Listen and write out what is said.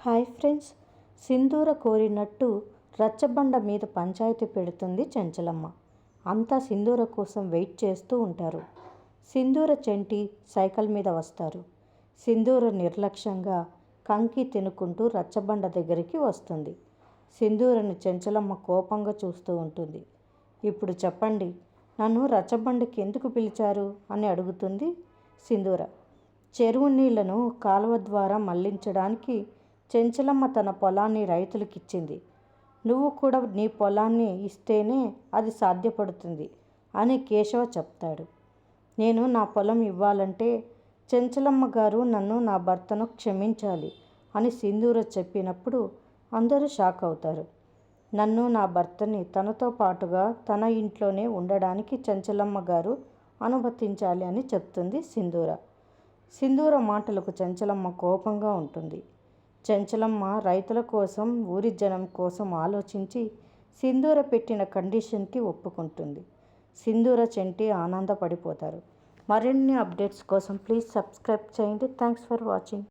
Hi friends, సింధూర కోరినట్టు రచ్చబండ మీద పంచాయతీ పెడుతుంది చెంచలమ్మ. అంతా సింధూర కోసం వెయిట్ చేస్తూ ఉంటారు. సింధూర చెంటి సైకిల్ మీద వస్తారు. సింధూర నిర్లక్ష్యంగా కంకి తినుకుంటూ రచ్చబండ దగ్గరికి వస్తుంది. సింధూరని చెంచలమ్మ కోపంగా చూస్తూ ఉంటుంది. ఇప్పుడు చెప్పండి, నన్ను రచ్చబండకి ఎందుకు పిలిచారు అని అడుగుతుంది సింధూర. చెరువు నీళ్లను కాలువ ద్వారా మళ్లించడానికి చెంచలమ్మ తన పొలాన్ని రైతులకిచ్చింది. నువ్వు కూడా నీ పొలాన్ని ఇస్తేనే అది సాధ్యపడుతుంది అని కేశవ చెప్తాడు. నేను నా పొలం ఇవ్వాలంటే చెంచలమ్మ గారు నన్ను, నా భర్తను క్షమించాలి అని సింధూర చెప్పినప్పుడు అందరూ షాక్ అవుతారు. నన్ను, నా భర్తని తనతో పాటుగా తన ఇంట్లోనే ఉండడానికి చెంచలమ్మ గారు అనుమతించాలి అని చెప్తుంది సింధూర. సింధూర మాటలకు చెంచలమ్మ కోపంగా ఉంటుంది. చెంచలమ్మ రైతుల కోసం, ఊరి జనం కోసం ఆలోచించి సింధూర పెట్టిన కండిషన్కి ఒప్పుకుంటుంది. సింధూర చెంటి ఆనందపడిపోతారు. మరిన్ని అప్డేట్స్ కోసం ప్లీజ్ సబ్స్క్రైబ్ చేయండి. Thanks for watching.